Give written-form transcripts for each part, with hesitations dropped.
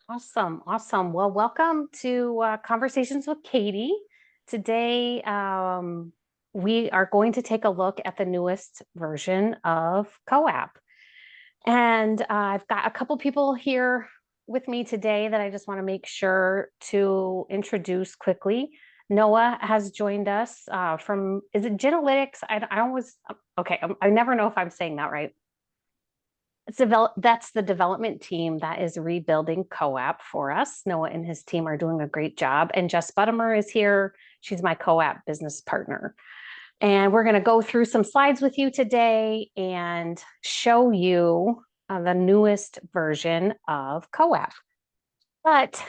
Awesome. Awesome. Well, welcome to Conversations with Katie. Today, we are going to take a look at the newest version of CoApp. And I've got a couple people here with me today that I just want to make sure to introduce quickly. Noah has joined us from, is it Genalytics? I always, okay, I never know if I'm saying that right. That's the development team that is rebuilding CoApp for us. Noah and his team are doing a great job. And Jess Buttimer is here. She's my CoApp business partner. And we're going to go through some slides with you today and show you the newest version of CoApp. But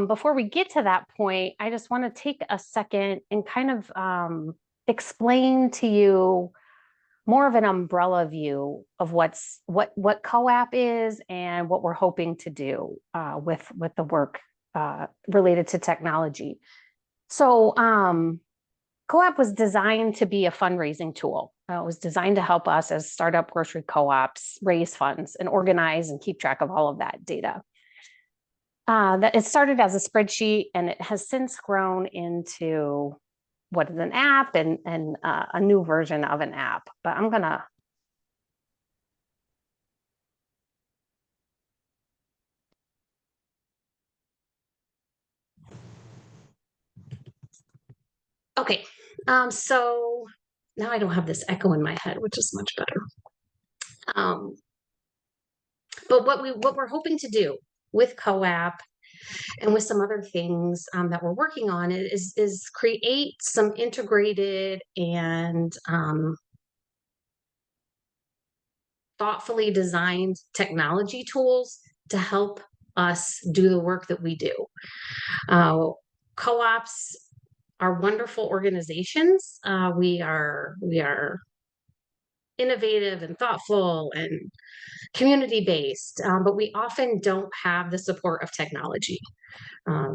before we get to that point, I just want to take a second and kind of explain to you more of an umbrella view of what CoApp is and what we're hoping to do with the work related to technology. So CoApp was designed to be a fundraising tool. It was designed to help us as startup grocery co-ops raise funds and organize and keep track of all of that data. That it started as a spreadsheet and it has since grown into what is an app and a new version of an app. But I'm gonna Okay, so now I don't have this echo in my head, which is much better. Um, but what we're hoping to do with CoApp and with some other things that we're working on is create some integrated and thoughtfully designed technology tools to help us do the work that we do. Co-ops are wonderful organizations. We are innovative and thoughtful and community based, but we often don't have the support of technology.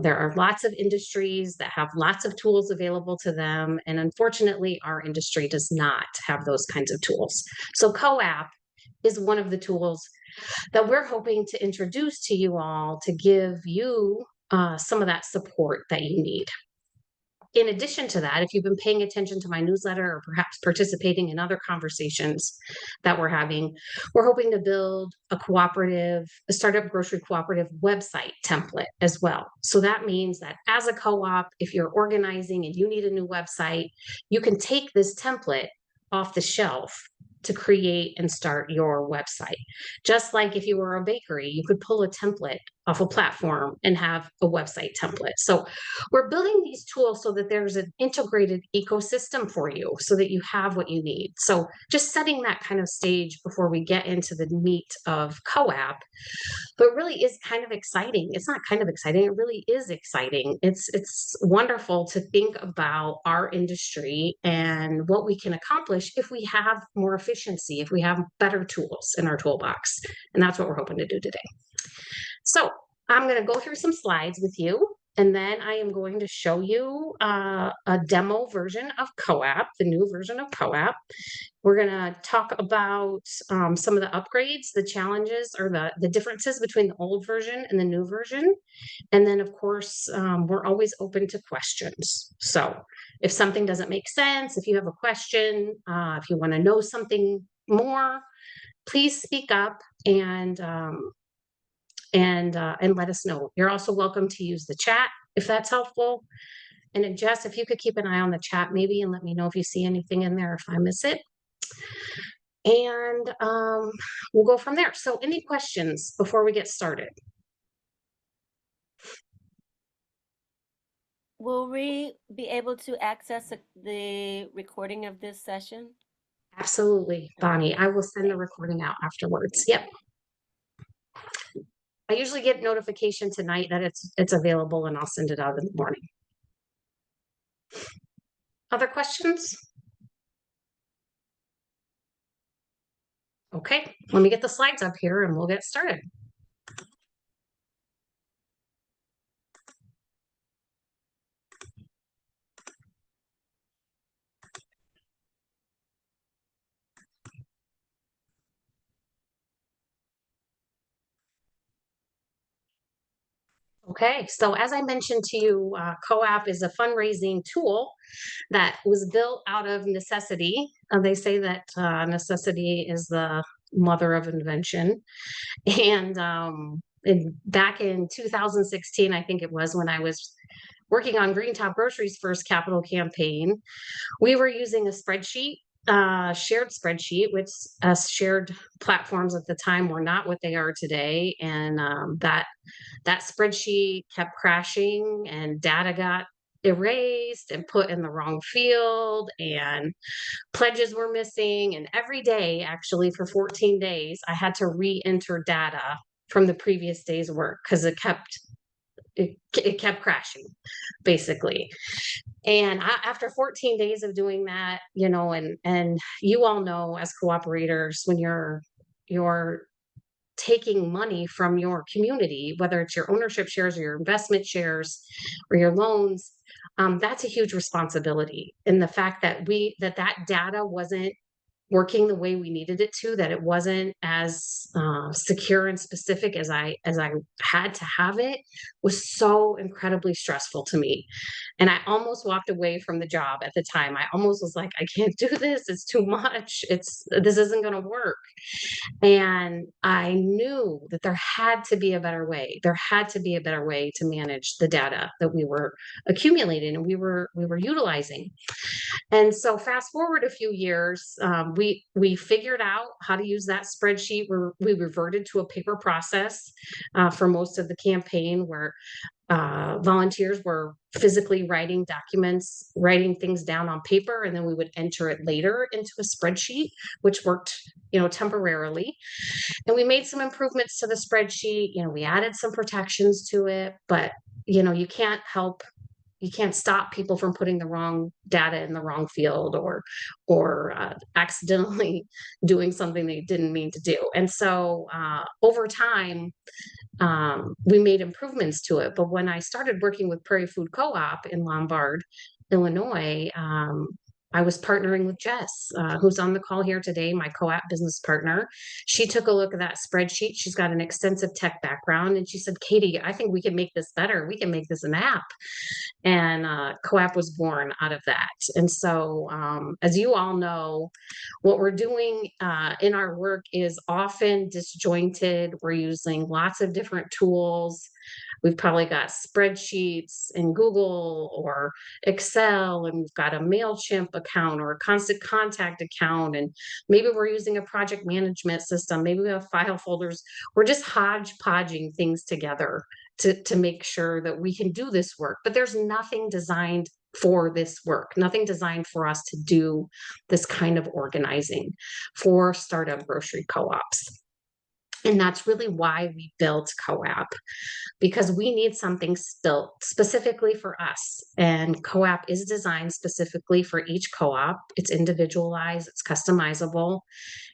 There are lots of industries that have lots of tools available to them, and unfortunately, our industry does not have those kinds of tools. So, CoApp is one of the tools that we're hoping to introduce to you all to give you some of that support that you need. In addition to that, if you've been paying attention to my newsletter or perhaps participating in other conversations that we're having, we're hoping to build a startup grocery cooperative website template as well. So that means that as a co-op, if you're organizing and you need a new website, you can take this template off the shelf to create and start your website. Just like if you were a bakery, you could pull a template off a platform and have a website template. So we're building these tools so that there's an integrated ecosystem for you so that you have what you need. So just setting that kind of stage before we get into the meat of CoApp, but really is kind of exciting. It's not kind of exciting, it really is exciting. It's wonderful to think about our industry and what we can accomplish if we have more efficiency, if we have better tools in our toolbox. And that's what we're hoping to do today. So I'm going to go through some slides with you, and then I am going to show you a demo version of CoApp, the new version of CoApp. We're going to talk about some of the upgrades, the challenges, or the differences between the old version and the new version. And then, of course, we're always open to questions. So if something doesn't make sense, if you have a question, if you want to know something more, please speak up and let us know. You're also welcome to use the chat if that's helpful. And Jess, if you could keep an eye on the chat maybe and let me know if you see anything in there if I miss it. And we'll go from there. So any questions before we get started? Will we be able to access the recording of this session? Absolutely, Bonnie. I will send the recording out afterwards. Yep. I usually get notification tonight that it's available and I'll send it out in the morning. Other questions? Okay, let me get the slides up here and we'll get started. Okay, so as I mentioned to you, CoApp is a fundraising tool that was built out of necessity. They say that necessity is the mother of invention. And back in 2016, I think it was when I was working on Green Top Grocery's first capital campaign, we were using a spreadsheet, shared spreadsheet, which shared platforms at the time were not what they are today. And that spreadsheet kept crashing and data got erased and put in the wrong field and pledges were missing. And every day, actually, for 14 days, I had to re-enter data from the previous day's work because it kept crashing, basically. And after 14 days of doing that, and you all know as cooperators, when you're taking money from your community, whether it's your ownership shares or your investment shares or your loans, that's a huge responsibility. And the fact that that data wasn't working the way we needed it to, that it wasn't as secure and specific as I had to have it, was so incredibly stressful to me. And I almost walked away from the job at the time. I almost was like, I can't do this. It's too much. This isn't going to work. And I knew that there had to be a better way. There had to be a better way to manage the data that we were accumulating and we were utilizing. And so fast forward a few years, we figured out how to use that spreadsheet. We reverted to a paper process for most of the campaign, where volunteers were physically writing documents, writing things down on paper, and then we would enter it later into a spreadsheet, which worked, temporarily. And we made some improvements to the spreadsheet. We added some protections to it, but you can't stop people from putting the wrong data in the wrong field, or accidentally doing something they didn't mean to do. And so over time, we made improvements to it. But when I started working with Prairie Food Co-op in Lombard, Illinois, I was partnering with Jess, who's on the call here today, my CoApp business partner. She took a look at that spreadsheet. She's got an extensive tech background, and she said, Katie, I think we can make this better. We can make this an app. And CoApp was born out of that. And so, as you all know, what we're doing in our work is often disjointed. We're using lots of different tools. We've probably got spreadsheets in Google or Excel, and we've got a MailChimp account or a constant contact account. And maybe we're using a project management system. Maybe we have file folders. We're just hodgepodging things together to make sure that we can do this work. But there's nothing designed for this work, nothing designed for us to do this kind of organizing for startup grocery co-ops. And that's really why we built CoApp, because we need something built specifically for us. And CoApp is designed specifically for each co-op. It's individualized, it's customizable,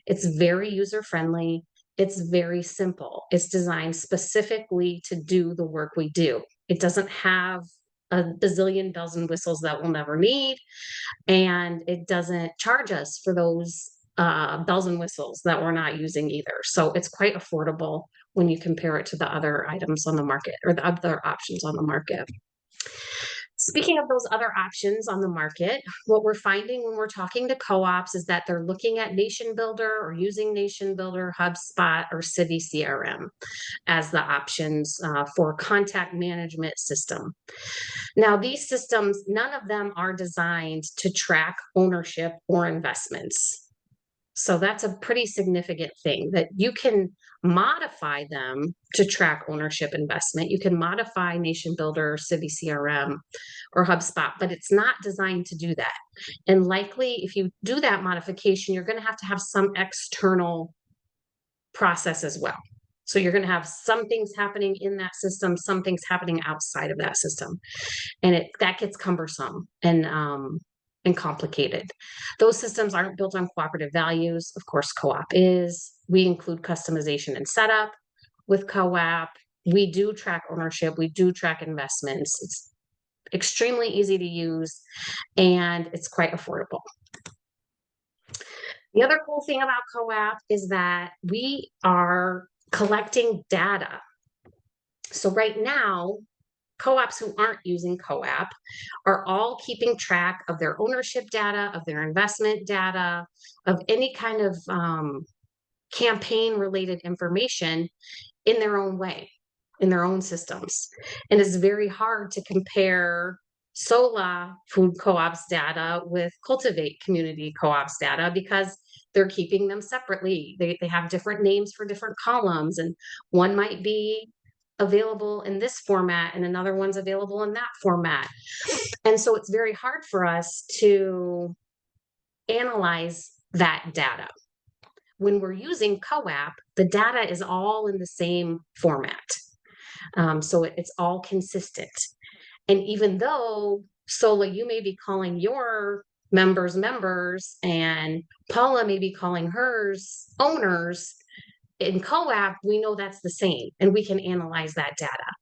it's very user-friendly, it's very simple. It's designed specifically to do the work we do. It doesn't have a bazillion bells and whistles that we'll never need, and it doesn't charge us for those bells and whistles that we're not using either. So it's quite affordable when you compare it to the other items on the market or the other options on the market. Speaking of those other options on the market, what we're finding when we're talking to co-ops is that they're looking at Nation Builder or using Nation Builder, HubSpot, or City CRM as the options for contact management system. Now, these systems, none of them are designed to track ownership or investments. So that's a pretty significant thing, that you can modify them to track ownership investment. You can modify Nation Builder, City CRM, or HubSpot, but it's not designed to do that. And likely, if you do that modification, you're going to have some external process as well. So you're going to have some things happening in that system, some things happening outside of that system, and that gets cumbersome and complicated. Those systems aren't built on cooperative values. Of course, CoApp is. We include customization and setup with CoApp. We do track ownership. We do track investments. It's extremely easy to use, and it's quite affordable. The other cool thing about CoApp is that we are collecting data. So right now, co-ops who aren't using CoApp are all keeping track of their ownership data, of their investment data, of any kind of campaign related information in their own way, in their own systems. And it's very hard to compare SOLA food co-ops data with Cultivate community co-ops data because they're keeping them separately. They have different names for different columns, and one might be available in this format and another one's available in that format. And so it's very hard for us to analyze that data. When we're using CoApp, the data is all in the same format. So it's all consistent. And even though, Sola, you may be calling your members, and Paula may be calling hers owners, in CoApp, we know that's the same, and we can analyze that data.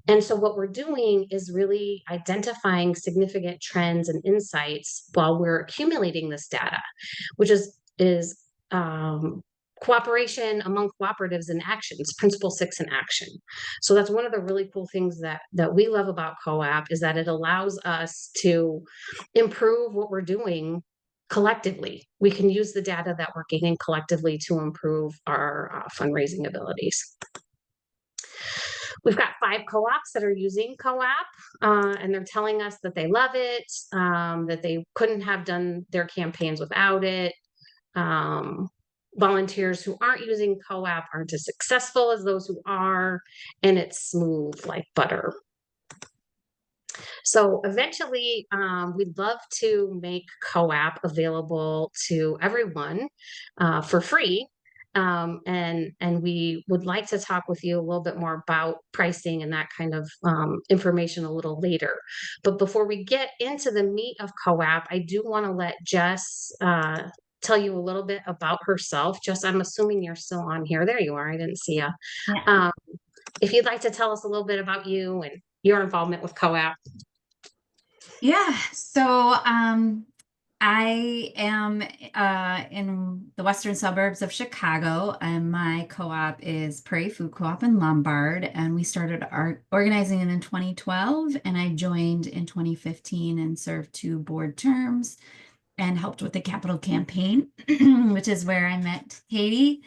And so what we're doing is really identifying significant trends and insights while we're accumulating this data, which is cooperation among cooperatives in actions, principle 6 in action. So that's one of the really cool things that we love about CoApp, is that it allows us to improve what we're doing collectively. We can use the data that we're gaining collectively to improve our fundraising abilities. We've got 5 co-ops that are using CoApp, and they're telling us that they love it, that they couldn't have done their campaigns without it. Volunteers who aren't using CoApp aren't as successful as those who are, and it's smooth like butter. So eventually, we'd love to make CoApp available to everyone for free. And we would like to talk with you a little bit more about pricing and that kind of information a little later. But before we get into the meat of CoApp, I do want to let Jess tell you a little bit about herself. Jess, I'm assuming you're still on here. There you are. I didn't see you. Yeah. If you'd like to tell us a little bit about you and your involvement with CoApp. Yeah, so I am in the western suburbs of Chicago, and my co-op is Prairie Food Co-op in Lombard, and we started organizing it in 2012, and I joined in 2015 and served 2 board terms and helped with the capital campaign, which is where I met Katie.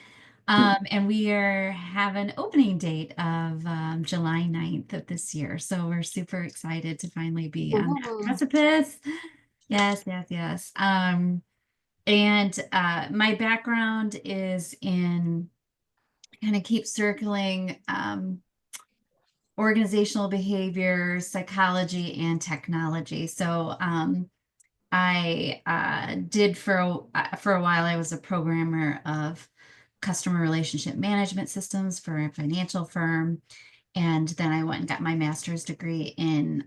And we have an opening date of July 9th of this year. So we're super excited to finally be on that precipice. Yes, yes, yes. And my background is in kind of keep circling organizational behavior, psychology, and technology. So I did for a while, I was a programmer of customer relationship management systems for a financial firm. And then I went and got my master's degree in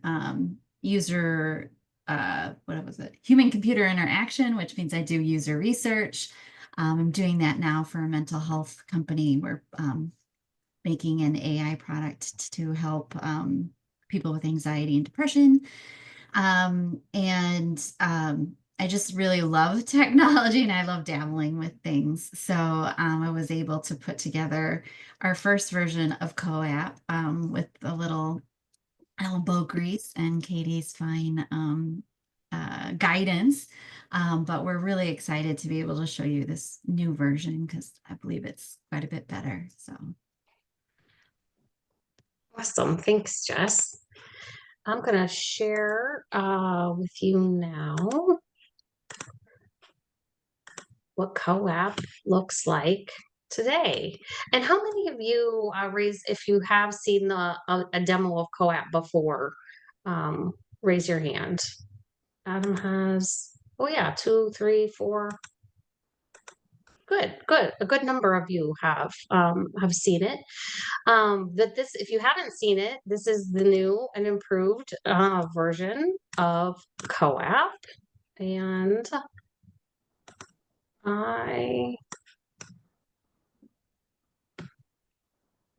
what was it? Human computer interaction, which means I do user research. I'm doing that now for a mental health company. We're making an AI product to help people with anxiety and depression. I just really love technology, and I love dabbling with things. So I was able to put together our first version of CoApp with a little elbow grease and Katie's fine guidance. But we're really excited to be able to show you this new version because I believe it's quite a bit better. So Awesome. Thanks, Jess. I'm going to share with you now what CoApp looks like today. And how many of you if you have seen a demo of CoApp before, raise your hand. Adam has, oh yeah, 2, 3, 4. Good, good. A good number of you have seen it. But this, if you haven't seen it, this is the new and improved version of CoApp. And I'm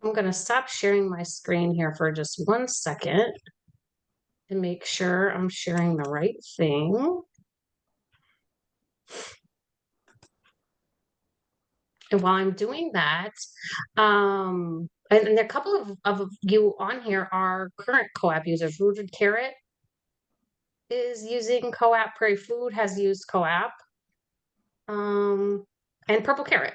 going to stop sharing my screen here for just 1 second and make sure I'm sharing the right thing. And while I'm doing that, and a couple of you on here are current CoApp users. Rooted Carrot is using CoApp. Prairie Food has used CoApp. And Purple Carrot.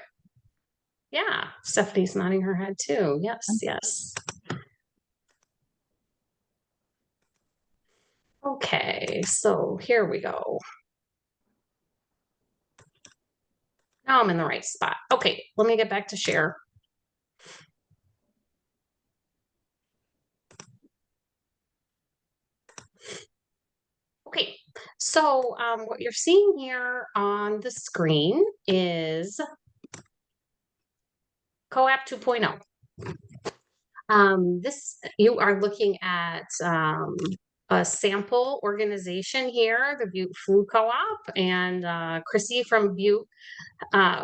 Yeah, Stephanie's nodding her head too. Yes, yes. Okay, so here we go. Now I'm in the right spot. Okay, let me get back to share. Okay, so what you're seeing here on the screen is CoApp 2.0. This, you are looking at a sample organization here, the Butte Food Co-op, and Chrissy from Butte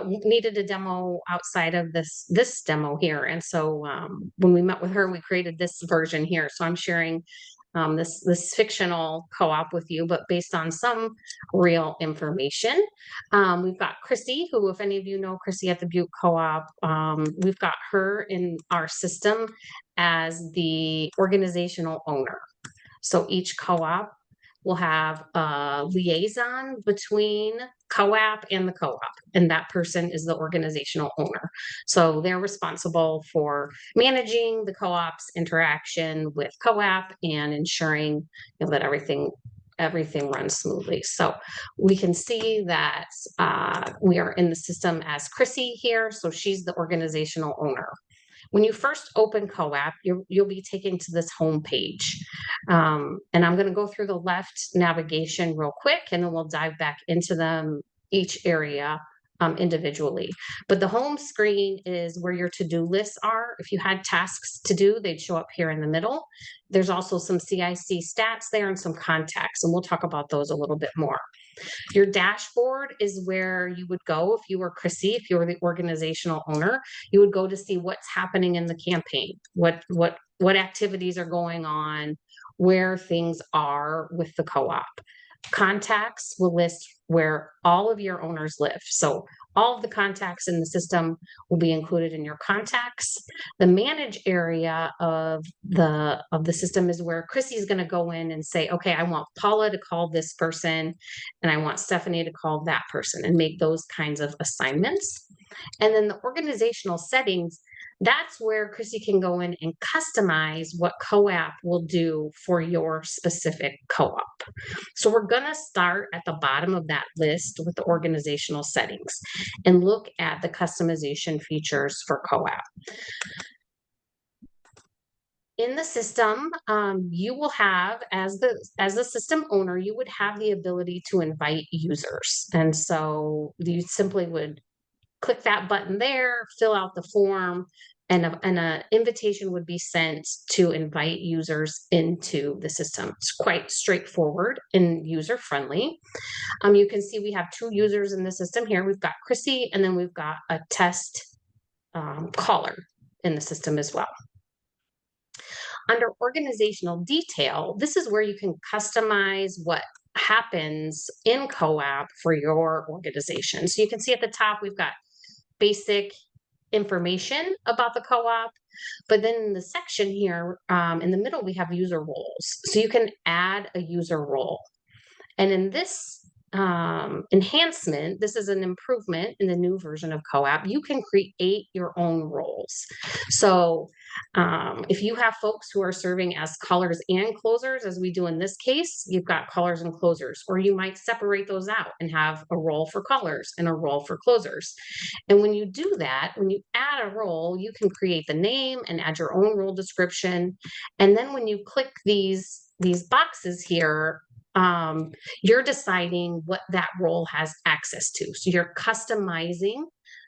needed a demo outside of this demo here. And so when we met with her, we created this version here. So I'm sharing this fictional co-op with you, but based on some real information. We've got Chrissy, who, if any of you know Chrissy at the Butte Co-op, we've got her in our system as the organizational owner. So each co-op will have a liaison between CoApp and the co-op, and that person is the organizational owner. So they're responsible for managing the co-op's interaction with CoApp and ensuring, you know, that everything runs smoothly. So we can see that we are in the system as Chrissy here. So she's the organizational owner. When you first open CoApp, you'll be taken to this home page. And I'm going to go through the left navigation real quick, and then we'll dive back into them each area individually. But the home screen is where your to-do lists are. If you had tasks to do, they'd show up here in the middle. There's also some CIC stats there and some contacts, and we'll talk about those a little bit more. Your dashboard is where you would go if you were Chrissy, if you were the organizational owner. You would go to see what's happening in the campaign, what activities are going on, where things are with the co-op. Contacts will list where all of your owners live. So all of the contacts in the system will be included in your contacts. The manage area of the system is where Chrissy is going to go in and say, okay, I want Paula to call this person, and I want Stephanie to call that person, and make those kinds of assignments. And then the organizational settings, that's where Chrissy can go in and customize what CoApp will do for your specific co-op. So we're going to start at the bottom of that list with the organizational settings and look at the customization features for CoApp. In the system, you will have, as the system owner, you would have the ability to invite users. And so you simply would click that button there, fill out the form, and an invitation would be sent to invite users into the system. It's quite straightforward and user-friendly. You can see we have 2 users in the system here. We've got Chrissy, and then we've got a test caller in the system as well. Under organizational detail, this is where you can customize what happens in CoApp for your organization. So you can see at the top, we've got basic information about the co-op, but then in the section here in the middle, we have user roles. So you can add a user role. And in this enhancement, this is an improvement in the new version of CoApp. You can create your own roles. So if you have folks who are serving as callers and closers, as we do in this case, you've got callers and closers, or you might separate those out and have a role for callers and a role for closers. And when you do that, when you add a role, you can create the name and add your own role description. And then when you click these boxes here, you're deciding what that role has access to. So you're customizing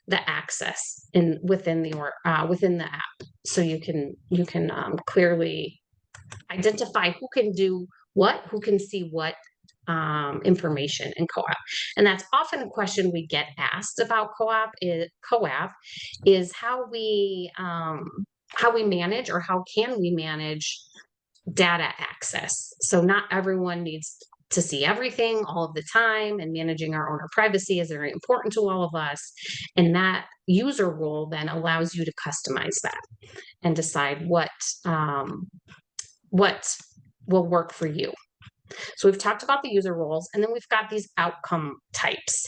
the access within the app, so you can clearly identify who can do what, who can see what information in CoApp. And that's often a question we get asked about CoApp is how we manage, or how can we manage data access. So not everyone needs to see everything all of the time, and managing our owner privacy is very important to all of us. And that user role then allows you to customize that and decide what will work for you. So we've talked about the user roles, and then we've got these outcome types.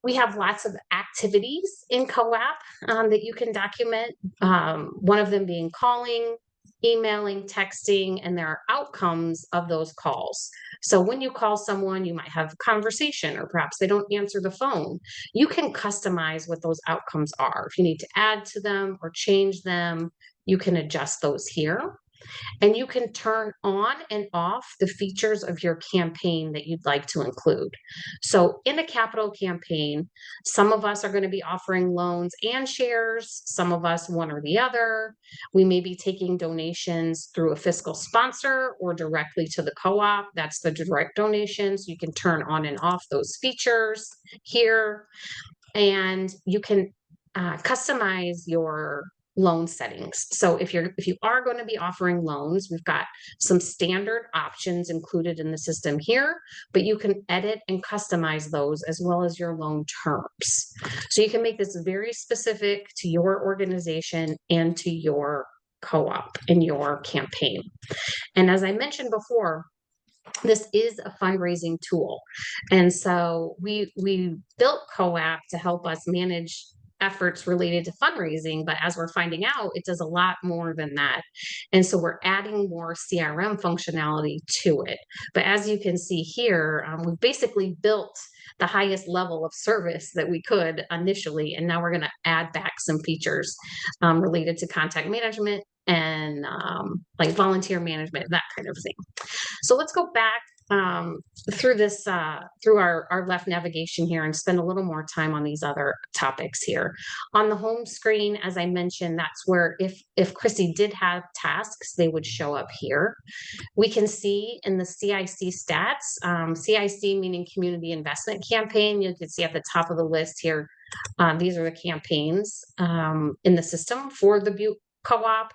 We have lots of activities in CoApp that you can document, one of them being calling, emailing, texting, and there are outcomes of those calls. So when you call someone, you might have a conversation, or perhaps they don't answer the phone. You can customize what those outcomes are. If you need to add to them or change them, you can adjust those here. And you can turn on and off the features of your campaign that you'd like to include. So in a capital campaign, some of us are going to be offering loans and shares, some of us one or the other. We may be taking donations through a fiscal sponsor or directly to the co-op. That's the direct donations. You can turn on and off those features here, and you can customize your loan settings. So if you are going to be offering loans, we've got some standard options included in the system here, but you can edit and customize those as well as your loan terms. So you can make this very specific to your organization and to your co-op and your campaign. And as I mentioned before, this is a fundraising tool. And so we built CoApp to help us manage efforts related to fundraising, but as we're finding out, it does a lot more than that. And so we're adding more CRM functionality to it. But as you can see here, we basically built the highest level of service that we could initially, and now we're going to add back some features related to contact management and like volunteer management, that kind of thing. So let's go back through this, through our left navigation here, and spend a little more time on these other topics here. On the home screen, as I mentioned, that's where if Chrissy did have tasks, they would show up here. We can see in the CIC stats, CIC meaning Community Investment Campaign, you can see at the top of the list here, these are the campaigns in the system for the Butte Co-op,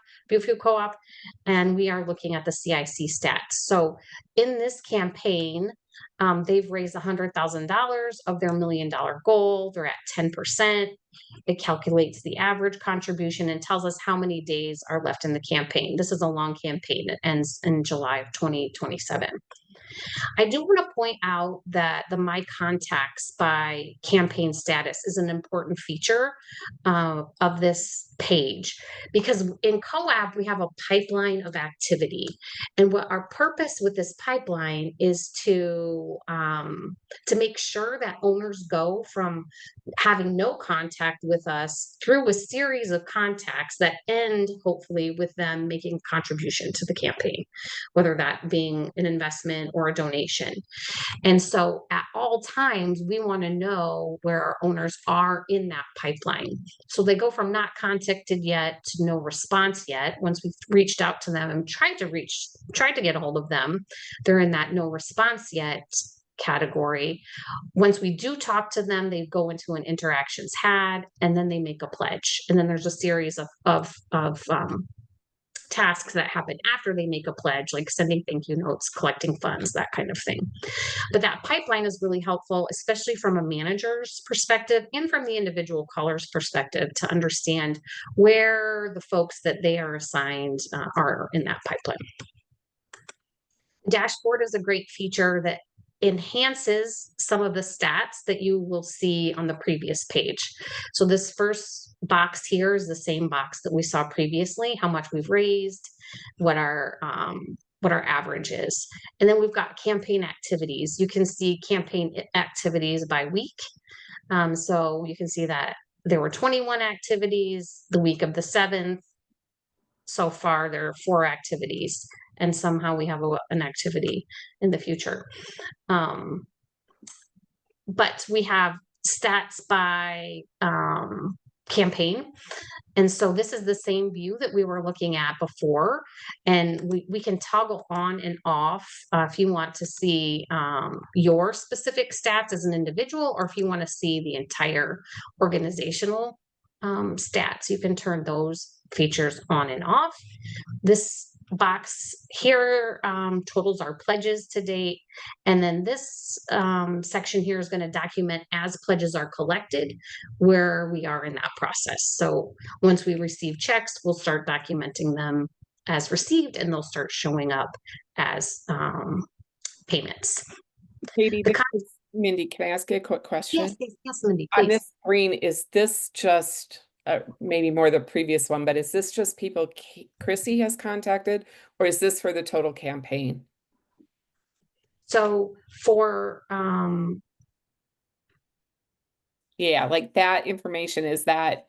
and we are looking at the CIC stats. So in this campaign, they've raised $100,000 of their $1 million goal. They're at 10%. It calculates the average contribution and tells us how many days are left in the campaign. This is a long campaign that ends in July of 2027. I do want to point out that the My Contacts by campaign status is an important feature of this page, because in CoApp we have a pipeline of activity, and what our purpose with this pipeline is to make sure that owners go from having no contact with us through a series of contacts that end hopefully with them making a contribution to the campaign, whether that being an investment or a donation. And so at all times, we want to know where our owners are in that pipeline. So they go from not contacted yet to no response yet. Once we've reached out to them and tried to get a hold of them, they're in that no response yet category. Once we do talk to them, they go into an interactions had, and then they make a pledge. And then there's a series of tasks that happen after they make a pledge, like sending thank you notes, collecting funds, that kind of thing. But that pipeline is really helpful, especially from a manager's perspective and from the individual caller's perspective, to understand where the folks that they are assigned are in that pipeline. Dashboard is a great feature that enhances some of the stats that you will see on the previous page. So this first box here is the same box that we saw previously, how much we've raised, what our average is. And then we've got campaign activities. You can see campaign activities by week. So you can see that there were 21 activities the week of the 7th. So far, there are 4 activities, and somehow we have an activity in the future. But we have stats by campaign. And so this is the same view that we were looking at before. And we can toggle on and off if you want to see your specific stats as an individual, or if you want to see the entire organizational stats. You can turn those features on and off. This box here totals our pledges to date. And then this section here is going to document as pledges are collected, where we are in that process. So once we receive checks, we'll start documenting them as received, and they'll start showing up as payments. Katie, The this is Mindy. Can I ask you a quick question? yes, Mindy, On please. this screen, is this just maybe more the previous one, but is this just people Chrissy has contacted, or is this for the total campaign? So for Yeah, like that information, is that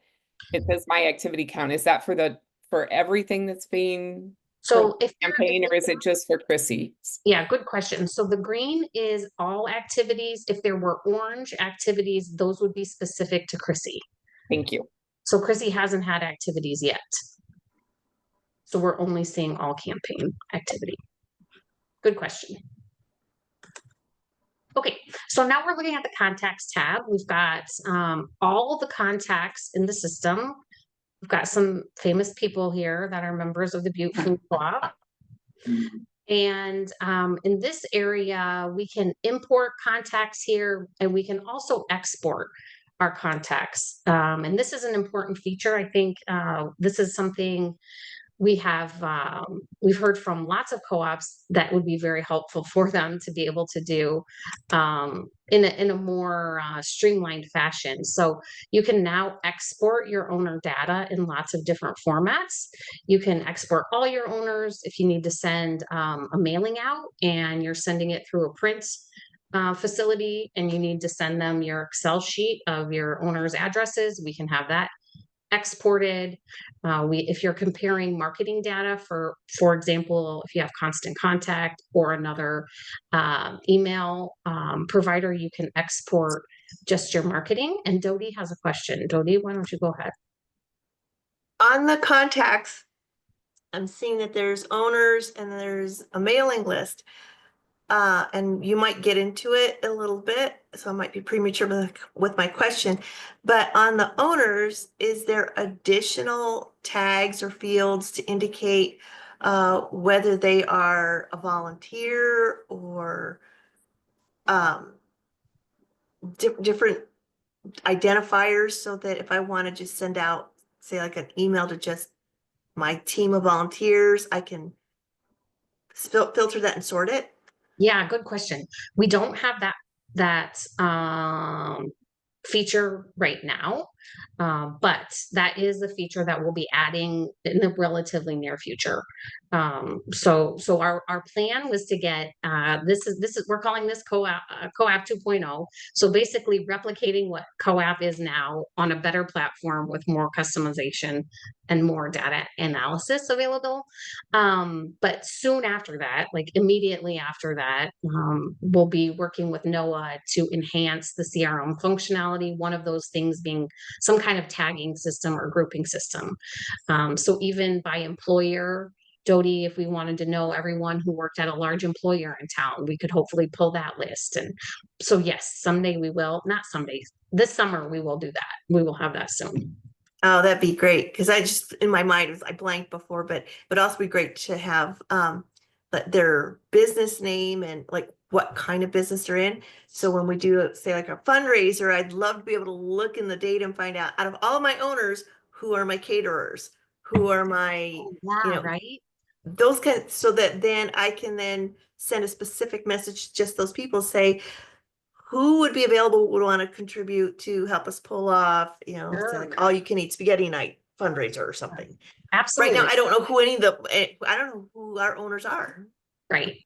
it says my activity count, is that for everything that's being so if campaign, or is it just for Chrissy? yeah, good question. So the green is all activities. If there were orange activities, those would be specific to Chrissy. Thank you. So Chrissy hasn't had activities yet. So we're only seeing all campaign activity. Good question. Okay, so now we're looking at the contacts tab. We've got all of the contacts in the system. We've got some famous people here that are members of the Butte Food Co-op. And in this area, we can import contacts here, and we can also export our contacts. And this is an important feature. I think this is something we've heard from lots of co-ops that would be very helpful for them to be able to do in a more streamlined fashion. So you can now export your owner data in lots of different formats. You can export all your owners if you need to send a mailing out and you're sending it through a print facility and you need to send them your Excel sheet of your owners' addresses. We can have that exported. If you're comparing marketing data for example, if you have Constant Contact or another email provider, you can export just your marketing. And Dodie has a question. Dodie, why don't you go ahead? On the contacts, I'm seeing that there's owners and there's a mailing list. And you might get into it a little bit, so I might be premature with my question. But on the owners, is there additional tags or fields to indicate whether they are a volunteer or different identifiers, so that if I want to just send out, say, like an email to just my team of volunteers, I can filter that and sort it? Yeah, good question. We don't have that feature right now, but that is the feature that we'll be adding in the relatively near future. So our plan was to get this is we're calling this CoApp 2.0. So basically replicating what CoApp is now on a better platform with more customization and more data analysis available. But soon after that, like immediately after that, we'll be working with NOAA to enhance the CRM functionality. One of those things being some kind of tagging system or grouping system. So even by employer, Jody, if we wanted to know everyone who worked at a large employer in town, we could hopefully pull that list. And so, yes, someday we will, not someday, this summer we will do that. We will have that soon. Oh, that'd be great. Because I just, in my mind, I blanked before, but also be great to have their business name and like what kind of business they're in. So when we do, say, like a fundraiser, I'd love to be able to look in the data and find out of all of my owners, who are my caterers, who are my, Right. Those kind, so that then I can then send a specific message to just those people, say, who would be available, would want to contribute to help us pull off, Sure. say like all you can eat spaghetti night fundraiser or something. Absolutely. Right now, I don't know who I don't know who our owners are. Right.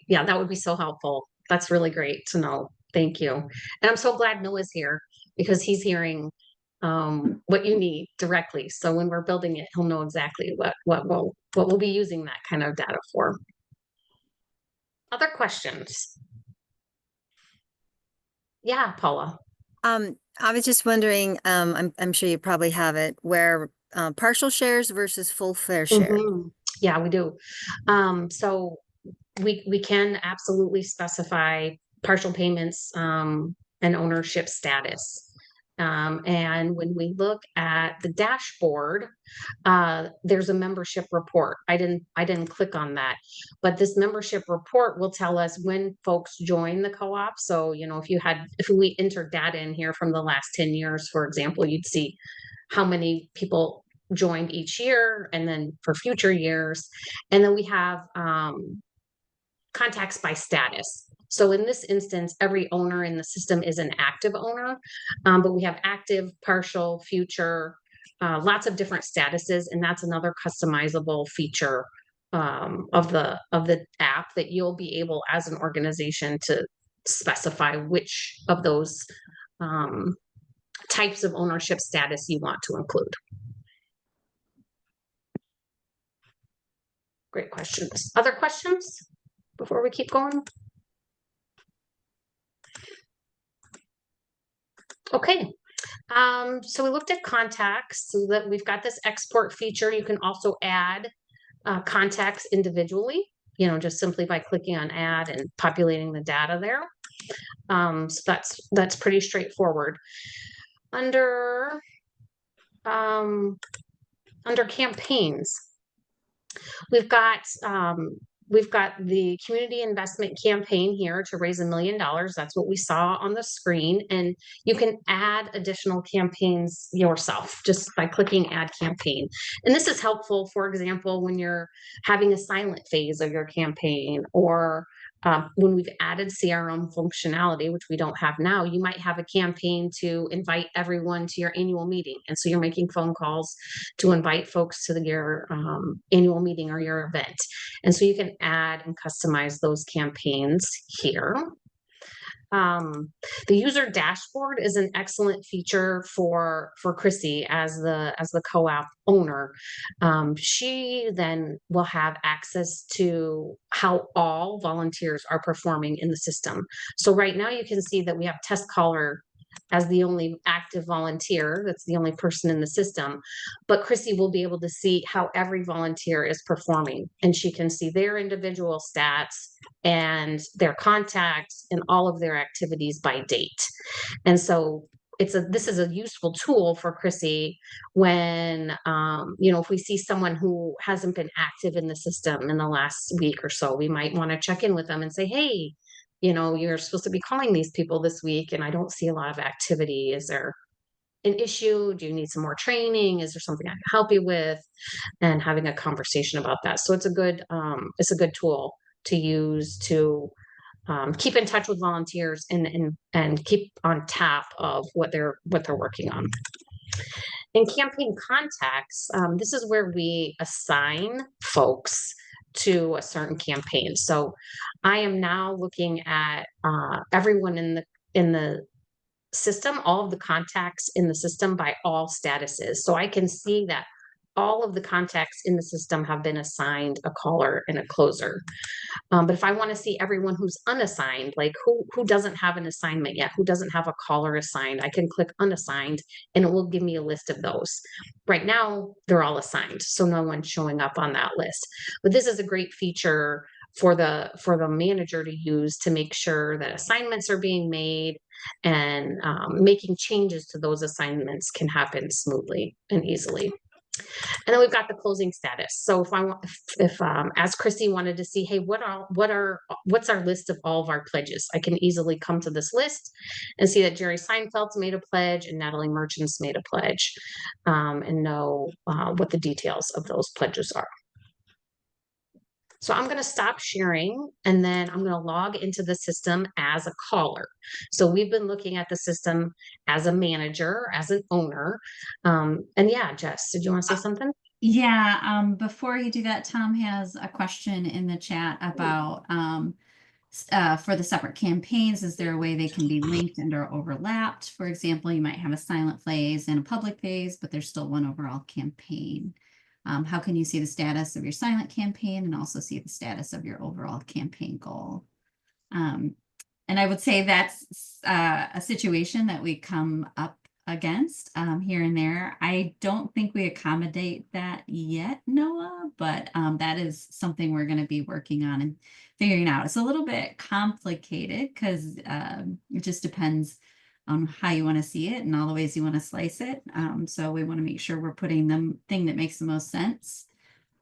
Yeah, that would be so helpful. That's really great to know. Thank you. And I'm so glad Noah's here because he's hearing what you need directly. So when we're building it, he'll know exactly what we'll be using that kind of data for. Other questions? Yeah, Paula. I was just wondering, I'm sure you probably have it, where partial shares versus full fair share. Yeah, we do. So we can absolutely specify partial payments and ownership status. And when we look at the dashboard, there's a membership report. I didn't click on that, but this membership report will tell us when folks join the co-op. So, you know, if we entered data in here from the last 10 years, for example, you'd see how many people joined each year and then for future years. And then we have contacts by status. So in this instance, every owner in the system is an active owner, but we have active, partial, future, lots of different statuses, and that's another customizable feature of the app that you'll be able as an organization to specify which of those types of ownership status you want to include. Great questions. Other questions before we keep going? Okay, so we looked at contacts, so that we've got this export feature. You can also add contacts individually, you know, just simply by clicking on add and populating the data there. So that's pretty straightforward. Under campaigns, we've got the community investment campaign here to raise $1 million. That's what we saw on the screen. And you can add additional campaigns yourself just by clicking add campaign. And this is helpful, for example, when you're having a silent phase of your campaign, or when we've added CRM functionality, which we don't have now, you might have a campaign to invite everyone to your annual meeting. And so you're making phone calls to invite folks to your annual meeting or your event. And so you can add and customize those campaigns here. The user dashboard is an excellent feature for Chrissy as the co-op owner. She then will have access to how all volunteers are performing in the system. So right now you can see that we have test caller as the only active volunteer. That's the only person in the system. But Chrissy will be able to see how every volunteer is performing, and she can see their individual stats and their contacts and all of their activities by date. And so this is a useful tool for Chrissy when, you know, if we see someone who hasn't been active in the system in the last week or so, we might want to check in with them and say, hey, you know, you're supposed to be calling these people this week, and I don't see a lot of activity. Is there an issue? Do you need some more training? Is there something I can help you with? And having a conversation about that. So it's a good tool to use to keep in touch with volunteers and keep on top of what they're working on. In campaign contacts, this is where we assign folks to a certain campaign. So I am now looking at everyone in the system, all of the contacts in the system by all statuses. So I can see that all of the contacts in the system have been assigned a caller and a closer. But if I want to see everyone who's unassigned, like who doesn't have an assignment yet, who doesn't have a caller assigned, I can click unassigned and it will give me a list of those. Right now, they're all assigned, so no one's showing up on that list. But this is a great feature for the manager to use to make sure that assignments are being made, and making changes to those assignments can happen smoothly and easily. And then we've got the closing status. So if as Chrissy wanted to see, hey, what's our list of all of our pledges? I can easily come to this list and see that Jerry Seinfeld's made a pledge and Natalie Merchant's made a pledge, and know what the details of those pledges are. So I'm going to stop sharing, and then I'm going to log into the system as a caller. So we've been looking at the system as a manager, as an owner. And yeah, Jess, did you want to say something? Yeah, before you do that, Tom has a question in the chat about for the separate campaigns, is there a way they can be linked and or overlapped? For example, you might have a silent phase and a public phase, but there's still one overall campaign. How can you see the status of your silent campaign and also see the status of your overall campaign goal? And I would say that's a situation that we come up against here and there. I don't think we accommodate that yet, Noah, but that is something we're going to be working on and figuring out. It's a little bit complicated because it just depends on how you want to see it and all the ways you want to slice it. So we want to make sure we're putting the thing that makes the most sense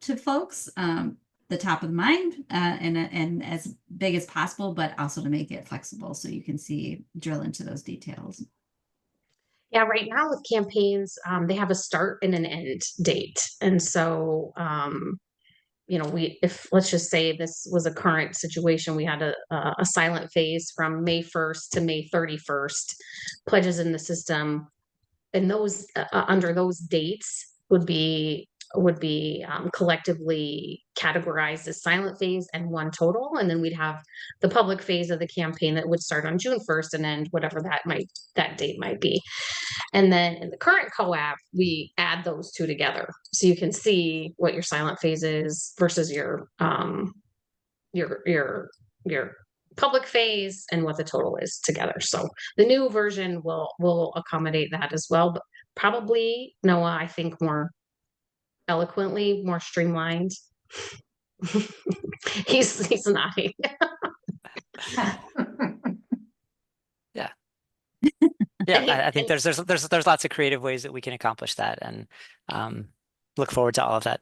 to folks, the top of the mind, and as big as possible, but also to make it flexible so you can drill into those details. Yeah, right now with campaigns, they have a start and an end date. And so, if let's just say this was a current situation, we had a silent phase from May 1st to May 31st, pledges in the system, and those under those dates would be collectively categorized as silent phase and one total. And then we'd have the public phase of the campaign that would start on June 1st and end whatever that date might be. And then in the current CoApp, we add those two together. So you can see what your silent phase is versus your public phase and what the total is together. So the new version will accommodate that as well, but probably, Noah, I think more eloquently, more streamlined. He's nodding. Yeah. And Yeah, I think there's lots of creative ways that we can accomplish that, and look forward to all of that.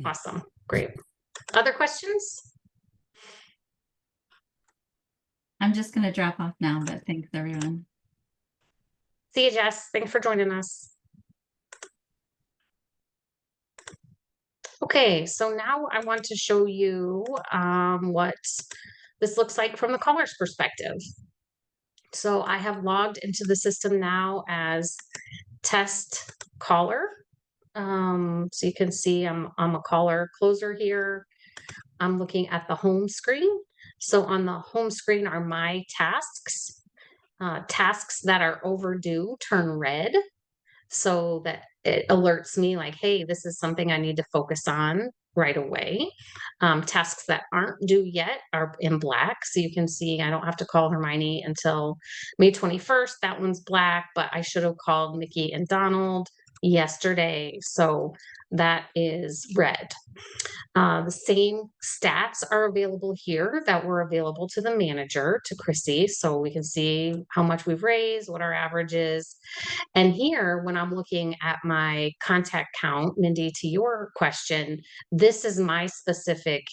Awesome. Great. Other questions? I'm just going to drop off now, but thanks everyone. See you, Jess. Thanks for joining us. Okay, so now I want to show you what this looks like from the caller's perspective. So I have logged into the system now as test caller. So you can see I'm a caller closer here. I'm looking at the home screen. So on the home screen are my tasks. Tasks that are overdue turn red, so that it alerts me like, hey, this is something I need to focus on right away. Tasks that aren't due yet are in black. So you can see I don't have to call Hermione until May 21st. That one's black, but I should have called Mickey and Donald yesterday. So that is red. The same stats are available here that were available to the manager, to Chrissy. So we can see how much we've raised, what our average is. And here, when I'm looking at my contact count, Mindy, to your question, this is my specific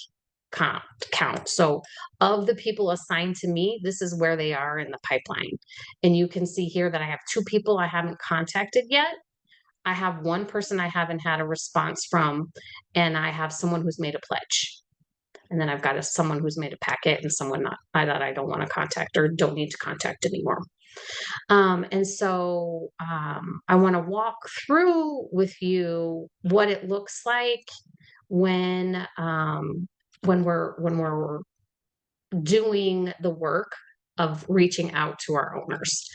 count. So of the people assigned to me, this is where they are in the pipeline. And you can see here that I have 2 people I haven't contacted yet. I have 1 person I haven't had a response from, and I have someone who's made a pledge. And then I've got someone who's made a packet and someone that I don't want to contact or don't need to contact anymore. And so I want to walk through with you what it looks like when we're doing the work of reaching out to our owners.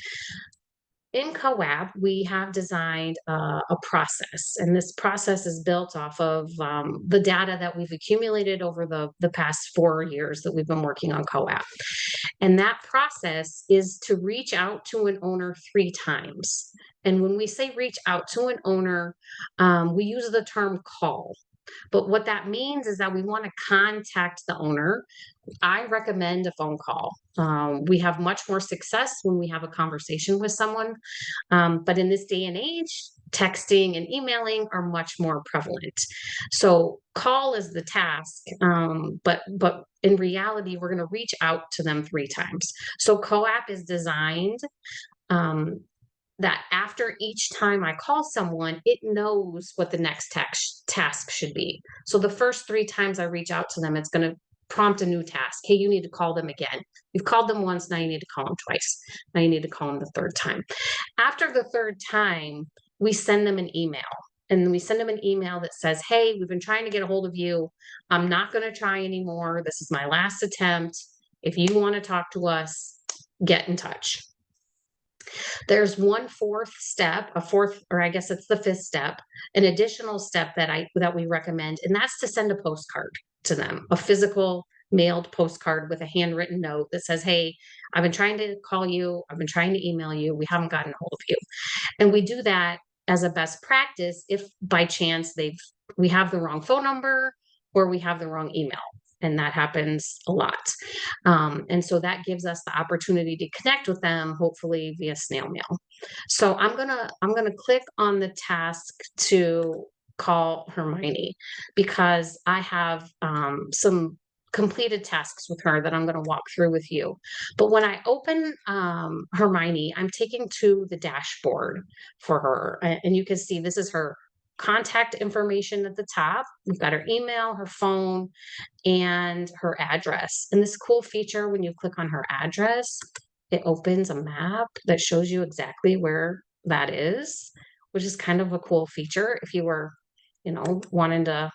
In CoApp, we have designed a process, and this process is built off of the data that we've accumulated over the past 4 years that we've been working on CoApp. And that process is to reach out to an owner 3 times. And when we say reach out to an owner, we use the term call. But what that means is that we want to contact the owner. I recommend a phone call. We have much more success when we have a conversation with someone. But in this day and age, texting and emailing are much more prevalent. So call is the task, but in reality, we're going to reach out to them 3 times. So CoApp is designed that after each time I call someone, it knows what the next task should be. So the first 3 times I reach out to them, it's going to prompt a new task. Hey, you need to call them again. You've called them once, now you need to call them twice. Now you need to call them the 3rd time. After the 3rd time, we send them an email. And we send them an email that says, hey, we've been trying to get a hold of you. I'm not going to try anymore. This is my last attempt. If you want to talk to us, get in touch. There's one 4th step, or I guess it's the 5th step, an additional step that we recommend, and that's to send a postcard to them, a physical mailed postcard with a handwritten note that says, hey, I've been trying to call you, I've been trying to email you, we haven't gotten a hold of you. And we do that as a best practice if by chance we have the wrong phone number or we have the wrong email. and that happens a lot. And so that gives us the opportunity to connect with them, hopefully via snail mail. So I'm gonna click on the task to call Hermione, because I have some completed tasks with her that I'm going to walk through with you. But when I open Hermione, I'm taking to the dashboard for her. And you can see this is her contact information at the top. We've got her email, her phone, and her address. And this cool feature, when you click on her address, it opens a map that shows you exactly where that is, which is kind of a cool feature if you were, wanting to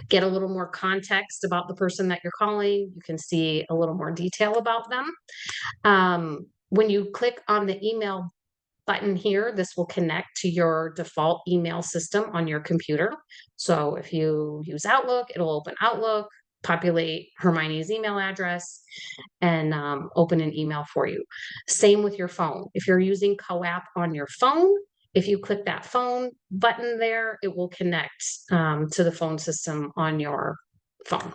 get a little more context about the person that you're calling. You can see a little more detail about them. When you click on the email button here, this will connect to your default email system on your computer. So if you use Outlook, it'll open Outlook, populate Hermione's email address, and open an email for you. Same with your phone. If you're using CoApp on your phone, if you click that phone button there, it will connect to the phone system on your phone.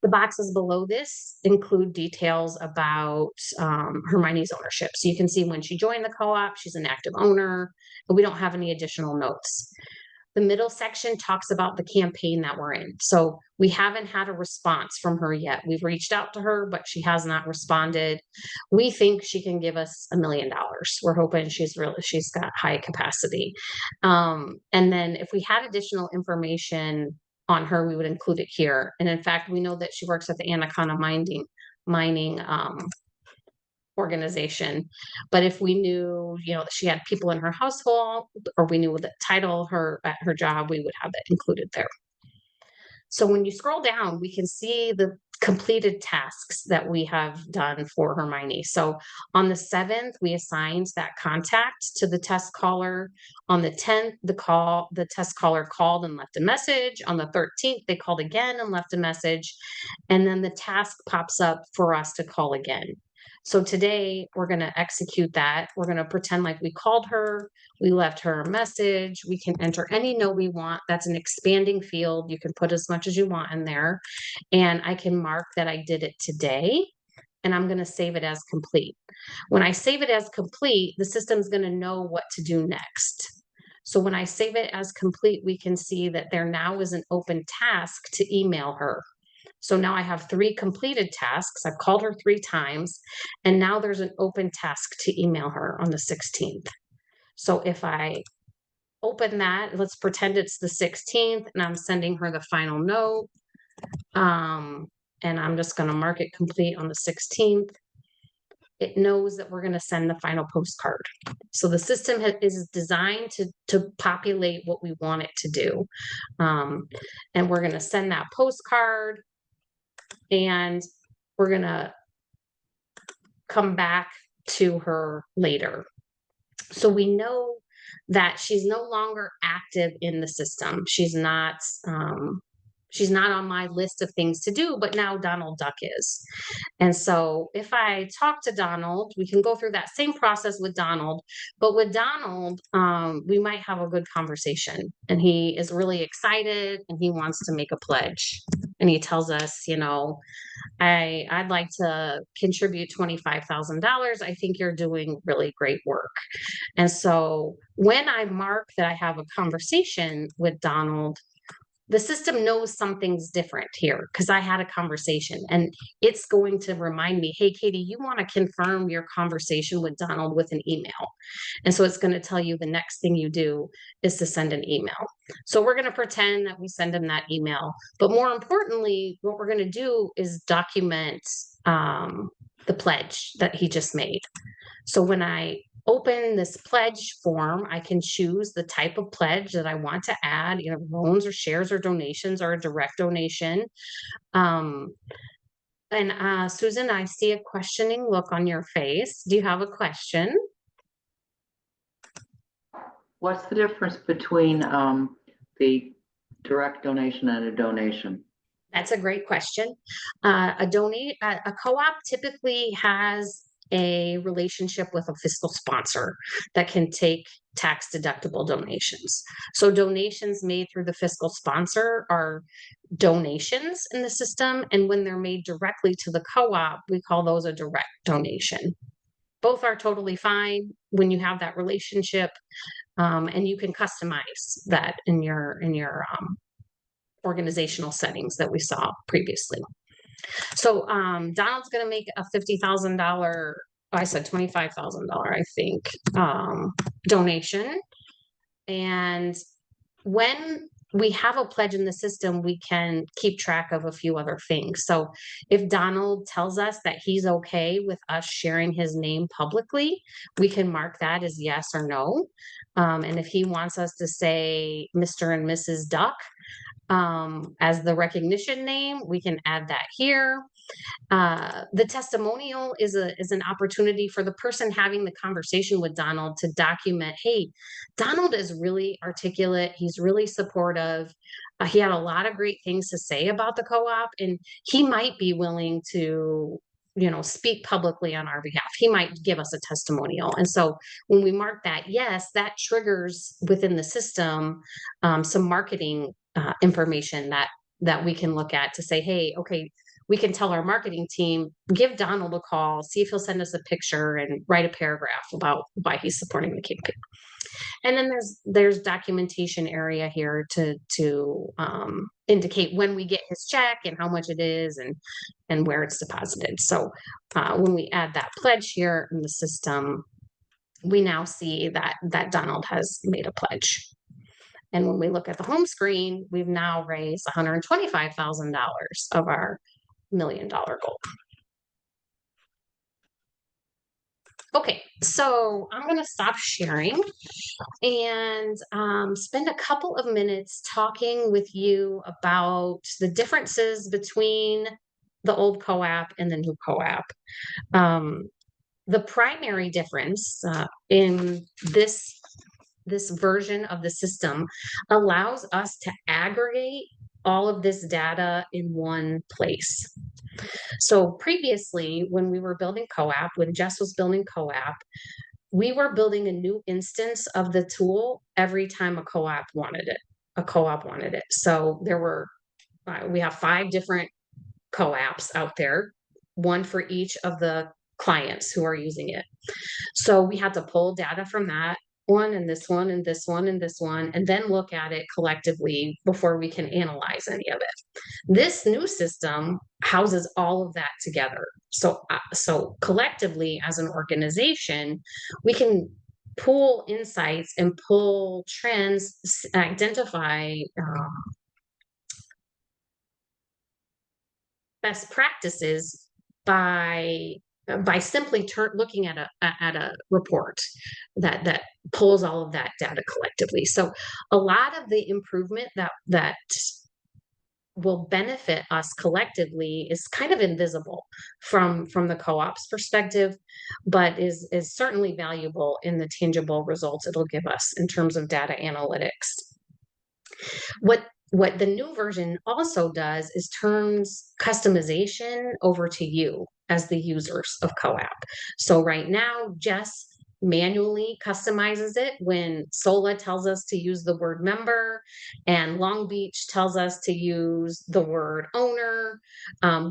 The boxes below this include details about Hermione's ownership. So you can see when she joined the co-op, she's an active owner, but we don't have any additional notes. The middle section talks about the campaign that we're in. So we haven't had a response from her yet. We've reached out to her, but she has not responded. We think she can give us $1 million. We're hoping she's got high capacity. And then if we had additional information on her, we would include it here. And in fact, we know that she works at the Anaconda mining organization. But if we knew, that she had people in her household, or we knew the title at her job, we would have that included there. So when you scroll down, we can see the completed tasks that we have done for Hermione. So on the 7th, we assigned that contact to the test caller. On the 10th, the test caller called and left a message. On the 13th, they called again and left a message. And then the task pops up for us to call again. So today we're going to execute that. We're going to pretend like we called her, we left her a message. We can enter any note we want. That's an expanding field. You can put as much as you want in there. And I can mark that I did it today, and I'm going to save it as complete. When I save it as complete, the system's going to know what to do next. So when I save it as complete, we can see that there now is an open task to email her. So now I have 3 completed tasks. I've called her 3 times, and now there's an open task to email her on the 16th. So if I open that, let's pretend it's the 16th, and I'm sending her the final note. And I'm just going to mark it complete on the 16th. It knows that we're going to send the final postcard. So the system is designed to populate what we want it to do. And we're going to send that postcard, and we're going to come back to her later. So we know that she's no longer active in the system. She's not on my list of things to do, but now Donald Duck is. And so if I talk to Donald, we can go through that same process with Donald, but with Donald, we might have a good conversation, and he is really excited and he wants to make a pledge. And he tells us, I'd like to contribute $25,000. I think you're doing really great work. And so when I mark that I have a conversation with Donald, the system knows something's different here because I had a conversation, and it's going to remind me, hey, Katie, you want to confirm your conversation with Donald with an email. And so it's going to tell you the next thing you do is to send an email. So we're going to pretend that we send him that email. But more importantly, what we're going to do is document the pledge that he just made. So when I open this pledge form, I can choose the type of pledge that I want to add, loans or shares or donations or a direct donation. And Susan, I see a questioning look on your face. Do you have a question? What's the difference between the direct donation and a donation? That's a great question. A co-op typically has a relationship with a fiscal sponsor that can take tax deductible donations. So donations made through the fiscal sponsor are donations in the system. And when they're made directly to the co-op, we call those a direct donation. Both are totally fine when you have that relationship, and you can customize that in your organizational settings that we saw previously. So Donald's going to make a $50,000, I said $25,000, I think, donation. And when we have a pledge in the system, we can keep track of a few other things. So if Donald tells us that he's okay with us sharing his name publicly, we can mark that as yes or no. And if he wants us to say Mr. and Mrs. Duck as the recognition name, we can add that here. The testimonial is an opportunity for the person having the conversation with Donald to document, hey, Donald is really articulate. He's really supportive. He had a lot of great things to say about the co-op, and he might be willing to, speak publicly on our behalf. He might give us a testimonial. And so when we mark that, yes, that triggers within the system some marketing information that we can look at to say, hey, okay, we can tell our marketing team, give Donald a call, see if he'll send us a picture and write a paragraph about why he's supporting the campaign. And then there's documentation area here to indicate when we get his check and how much it is and where it's deposited. So when we add that pledge here in the system, we now see that Donald has made a pledge. And when we look at the home screen, we've now raised $125,000 of our $1 million goal. Okay, so I'm going to stop sharing and spend a couple of minutes talking with you about the differences between the old CoApp and the new CoApp. The primary difference in this version of the system allows us to aggregate all of this data in one place. So previously, when we were building CoApp, when Jess was building CoApp, we were building a new instance of the tool every time a co-op wanted it. So there were, we have 5 different co-apps out there, one for each of the clients who are using it. So we had to pull data from that one and this one and this one and this one, and then look at it collectively before we can analyze any of it. This new system houses all of that together. So collectively as an organization, we can pull insights and pull trends, identify best practices by simply looking at a report that pulls all of that data collectively. So a lot of the improvement that will benefit us collectively is kind of invisible from the co-op's perspective, but is certainly valuable in the tangible results it'll give us in terms of data analytics. What the new version also does is turns customization over to you as the users of CoApp. So right now, Jess manually customizes it when SOLA tells us to use the word member and Long Beach tells us to use the word owner.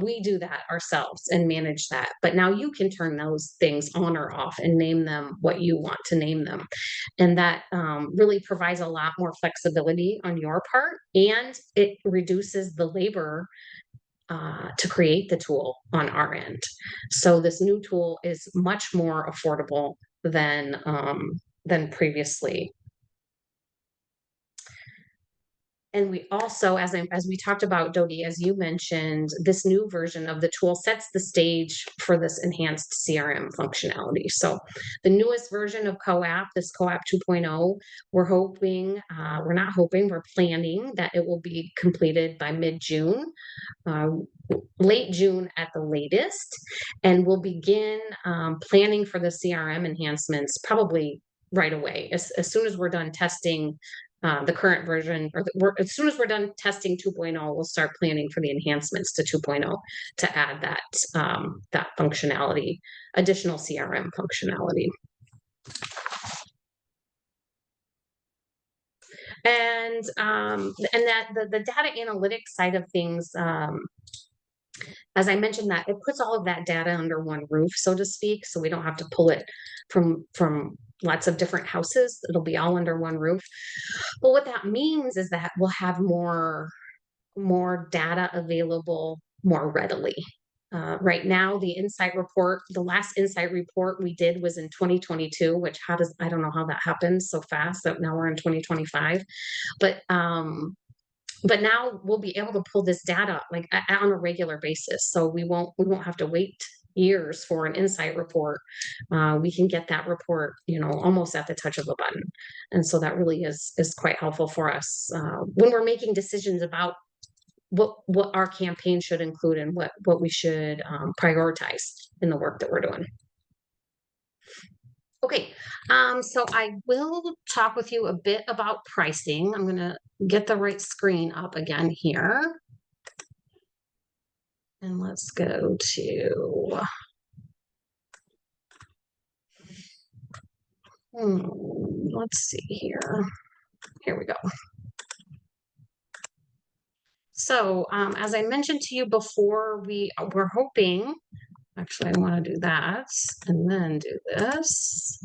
We do that ourselves and manage that. But now you can turn those things on or off and name them what you want to name them. And that really provides a lot more flexibility on your part, and it reduces the labor to create the tool on our end. So this new tool is much more affordable than previously. And we also, as we talked about, Dodie, as you mentioned, this new version of the tool sets the stage for this enhanced CRM functionality. So the newest version of CoApp, this CoApp 2.0, we're planning that it will be completed by mid-June, late June at the latest. And we'll begin planning for the CRM enhancements probably right away. As soon as we're done testing the current version, or as soon as we're done testing 2.0, we'll start planning for the enhancements to 2.0 to add that functionality, additional CRM functionality. And that the data analytics side of things, as I mentioned, that it puts all of that data under one roof, so to speak, so we don't have to pull it from lots of different houses. It'll be all under one roof. But what that means is that we'll have more data available more readily. Right now, the last insight report we did was in 2022, which I don't know how that happened so fast, that now we're in 2025. But now we'll be able to pull this data like on a regular basis. So we won't have to wait years for an insight report. We can get that report, almost at the touch of a button. And so that really is quite helpful for us when we're making decisions about what our campaign should include and what we should prioritize in the work that we're doing. Okay, so I will talk with you a bit about pricing. I'm gonna get the right screen up again here. And let's go to, let's see here. Here we go. So as I mentioned to you before, we're hoping, actually I want to do that and then do this.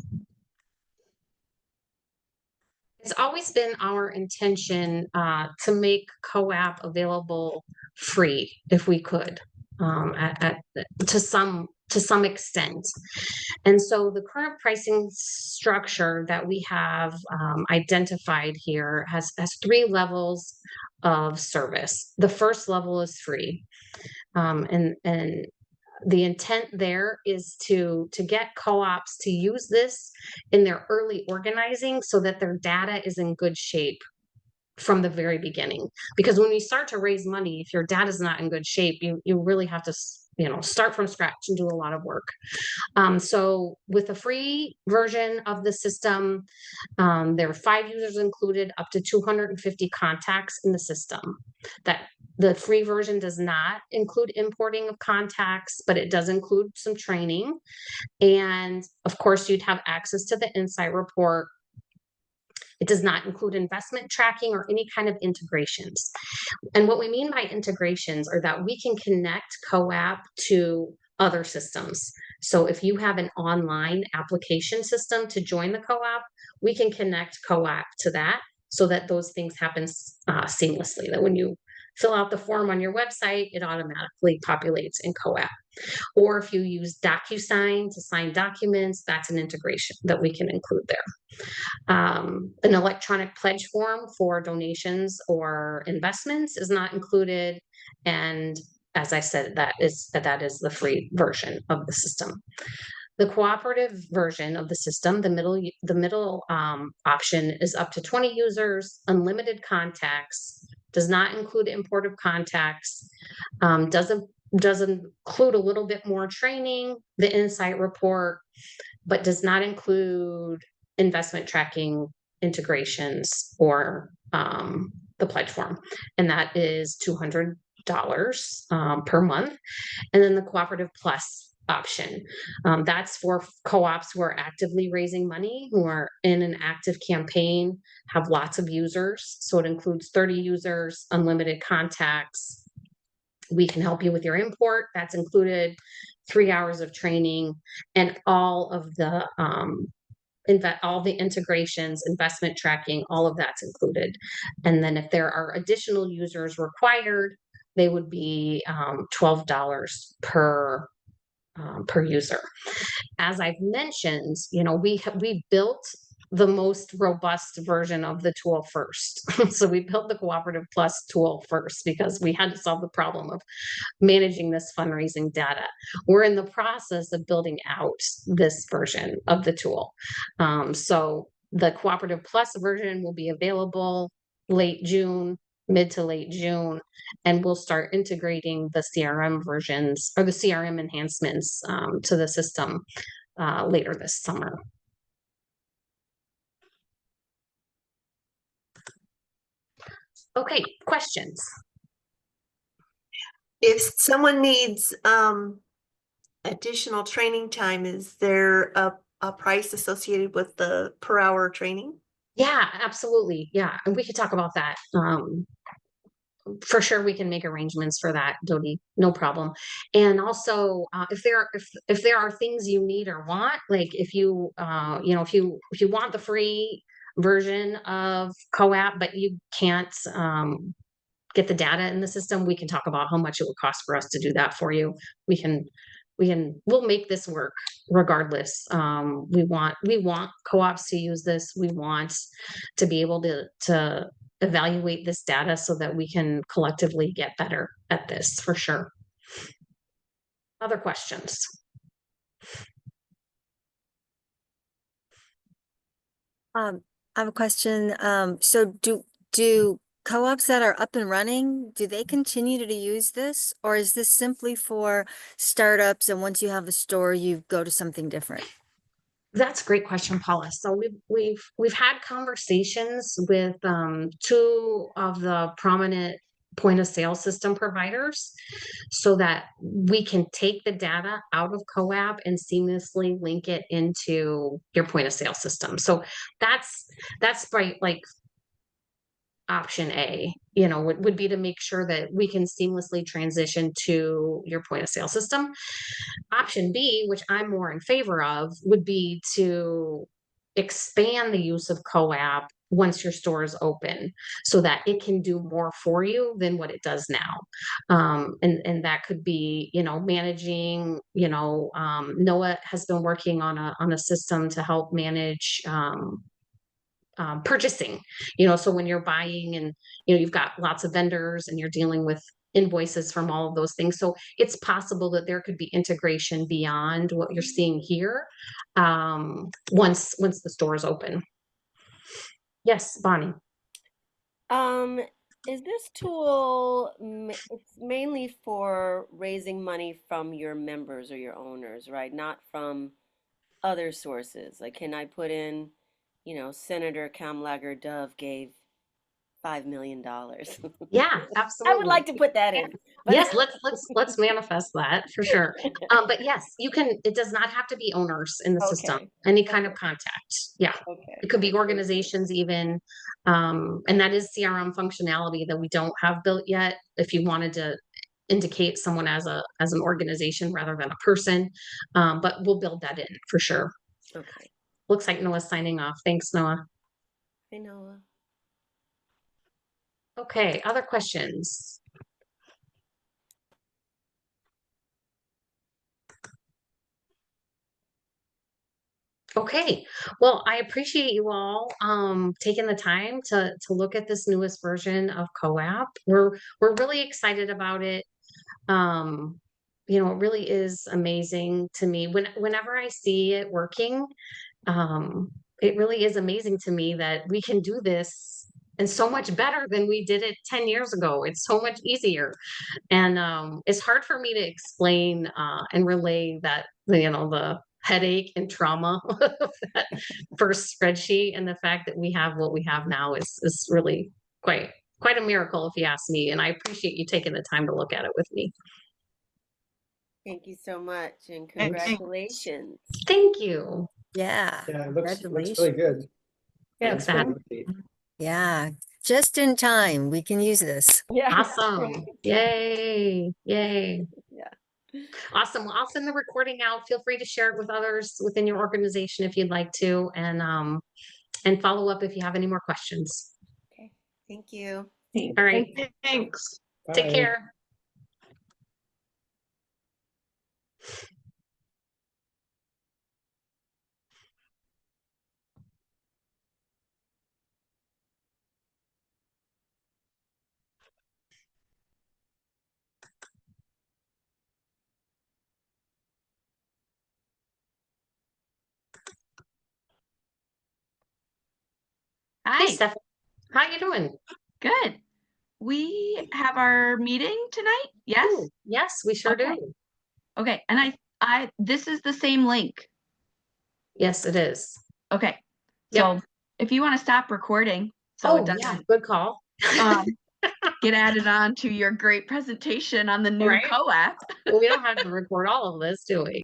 It's always been our intention to make CoApp available free if we could, to some extent. And so the current pricing structure that we have identified here has 3 levels of service. The first level is free, and the intent there is to get co-ops to use this in their early organizing so that their data is in good shape from the very beginning. Because when you start to raise money, if your data is not in good shape, you really have to start from scratch and do a lot of work. So with the free version of the system, there are 5 users included, up to 250 contacts in the system. That the free version does not include importing of contacts, but it does include some training. And of course, you'd have access to the insight report. It does not include investment tracking or any kind of integrations. And what we mean by integrations are that we can connect CoApp to other systems. So if you have an online application system to join the CoApp, we can connect CoApp to that so that those things happen seamlessly, that when you fill out the form on your website, it automatically populates in CoApp. Or if you use DocuSign to sign documents, that's an integration that we can include there. An electronic pledge form for donations or investments is not included. And as I said, that is the free version of the system. The cooperative version of the system, the middle option, is up to 20 users, unlimited contacts, does not include import of contacts, doesn't include a little bit more training, the insight report, but does not include investment tracking, integrations, or the pledge form. And that is $200 per month. And then the cooperative plus option, that's for co-ops who are actively raising money, who are in an active campaign, have lots of users. So it includes 30 users, unlimited contacts. We can help you with your import. That's included, 3 hours of training, and all of the integrations, investment tracking, all of that's included. And then if there are additional users required, they would be $12 per user. As I've mentioned, we built the most robust version of the tool first. So we built the Cooperative Plus tool first because we had to solve the problem of managing this fundraising data. We're in the process of building out this version of the tool. So the Cooperative Plus version will be available late June, mid to late June, and we'll start integrating the CRM versions or the CRM enhancements to the system later this summer. Okay, questions? If someone needs additional training time, is there a price associated with the per hour training? Yeah, absolutely. Yeah, and we could talk about that. For sure, we can make arrangements for that, Dodie. No problem. And also, if there are things you need or want, like if you if you want the free version of CoApp, but you can't get the data in the system, we can talk about how much it would cost for us to do that for you. We'll make this work regardless. We want co-ops to use this. We want to be able to evaluate this data so that we can collectively get better at this for sure. Other questions? I have a question. So do co-ops that are up and running, do they continue to use this? Or is this simply for startups and once you have a store, you go to something different? That's a great question, Paula. So we've had conversations with two of the prominent point of sale system providers so that we can take the data out of CoApp and seamlessly link it into your point of sale system. So that's right, like option A, would be to make sure that we can seamlessly transition to your point of sale system. Option B, which I'm more in favor of, would be to expand the use of CoApp once your store is open so that it can do more for you than what it does now. And that could be, managing, Noah has been working on a system to help manage purchasing, so when you're buying and, you've got lots of vendors and you're dealing with invoices from all of those things. So it's possible that there could be integration beyond what you're seeing here once the store is open. Yes, Bonnie. Is this tool, it's mainly for raising money from your members or your owners, right? Not from other sources. Like, can I put in, Senator Kamlager Dove gave $5 million. Yeah, I would absolutely. like to put that in. But Yes, let's manifest that for sure. But yes, you can. It does not have to be owners in the system. Okay. Any kind of contact. Yeah, Okay. it could be organizations even, and that is CRM functionality that we don't have built yet. If you wanted to indicate someone as an organization rather than a person, but we'll build that in for sure. Okay. Looks like Noah's signing off. Thanks, Noah. Hey, Noah. Okay, other questions? Okay, well, I appreciate you all taking the time to look at this newest version of CoApp. We're really excited about it. It really is amazing to me. Whenever I see it working, it really is amazing to me that we can do this and so much better than we did it 10 years ago. It's so much easier. And it's hard for me to explain and relay that, the headache and trauma of that first spreadsheet, and the fact that we have what we have now is really quite a miracle if you ask me. And I appreciate you taking the time to look at it with me. Thank you so much and Thanks. congratulations. Thank you. Yeah. Yeah, it looks really Congratulations. good. Yeah, Thanks for the exactly. update. Yeah. Just in time. We can use this. Yeah. Awesome. Yay. Yay. Yeah. Awesome. Well, I'll send the recording out. Feel free to share it with others within your organization if you'd like to, and follow up if you have any more questions. Okay. Thank you. All right. Thanks. Take Bye. care. Hey, Hi, Stephanie. How you doing? good. We have our meeting tonight? Yes? Ooh, yes, we sure Okay. do. Okay, and this is the same link. Yes, it is. Okay, Yep. so if you want to stop recording, so it Oh, yeah, doesn't, good call. get added on to your great presentation on the new Right. CoApp. Well, we don't have to record all of this, do we?